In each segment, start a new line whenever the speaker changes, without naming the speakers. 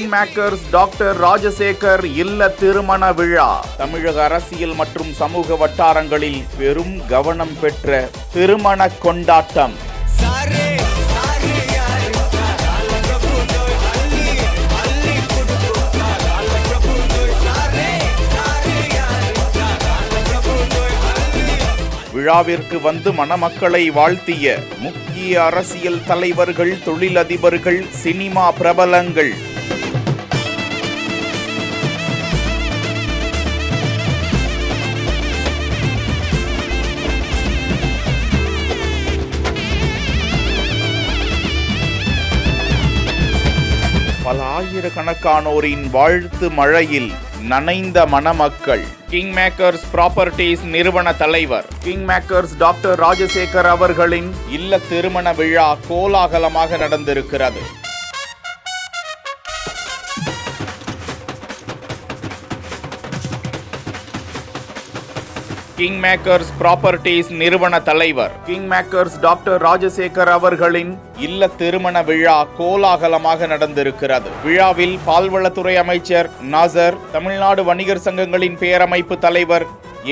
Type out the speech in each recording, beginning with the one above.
King makers doctor Rajasekar இல்ல திருமண விழா. தமிழக அரசியல் மற்றும் சமூக வட்டாரங்களில் பெரும் கவனம் பெற்ற திருமண கொண்டாட்டம். விழாவிற்கு வந்து மணமக்களை வாழ்த்திய முக்கிய அரசியல் தலைவர்கள், தொழிலதிபர்கள், சினிமா பிரபலங்கள். பல ஆயிரக்கணக்கானோரின் வாழ்த்து மழையில் நனைந்த மணமக்கள். கிங் மேக்கர்ஸ் ப்ராப்பர்ட்டிஸ் நிறுவன தலைவர் கிங் மேக்கர்ஸ் டாக்டர் ராஜசேகர் அவர்களின் இல்ல திருமண விழா கோலாகலமாக நடந்திருக்கிறது. கிங் மேக்கர்ஸ் ப்ராப்பர்ட்டிஸ் நிறுவன தலைவர் கிங் மேக்கர்ஸ் டாக்டர் ராஜசேகர் அவர்களின் இல்ல திருமண விழா கோலாகலமாக நடந்திருக்கிறது. விழாவில் பால்வளத்துறை அமைச்சர் நாசர், தமிழ்நாடு வணிகர் சங்கங்களின் பேரமைப்பு தலைவர்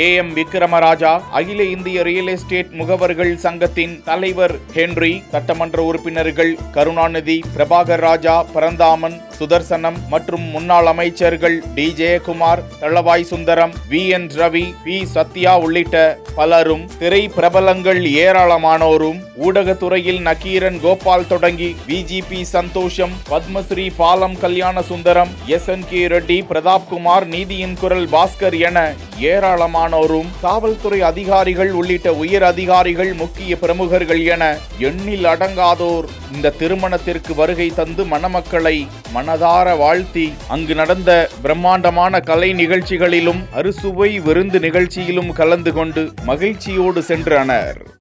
AM விக்ரமராஜா, அகில இந்திய ரியல் எஸ்டேட் முகவர்கள் சங்கத்தின் தலைவர் ஹென்றி, சட்டமன்ற உறுப்பினர்கள் கருணாநிதி, பிரபாகர் ராஜா, பரந்தாமன், சுதர்சனம் மற்றும் முன்னாள் அமைச்சர்கள் D Jayakumar, Thalavai Sundaram, VN Ravi, P Sathya உள்ளிட்ட பலரும், திரை பிரபலங்கள் ஏராளமானோரும், ஊடகத்துறையில் நக்கீரன் கோபால் தொடங்கி VGP சந்தோஷம், பத்மஸ்ரீ பாலம் கல்யாண சுந்தரம், SNK ரெட்டி, பிரதாப் குமார், நீதியின் குரல் பாஸ்கர் என ஏராளமானோரும், காவல்துறை அதிகாரிகள் உள்ளிட்ட உயர் அதிகாரிகள், முக்கிய பிரமுகர்கள் என எண்ணில் அடங்காதோர் இந்த திருமணத்திற்கு வருகை தந்து மணமக்களை மனதார வாழ்த்தி அங்கு நடந்த பிரம்மாண்டமான கலை நிகழ்ச்சிகளிலும் அறுசுவை விருந்து நிகழ்ச்சியிலும் கலந்து கொண்டு மகிழ்ச்சியோடு சென்றனர்.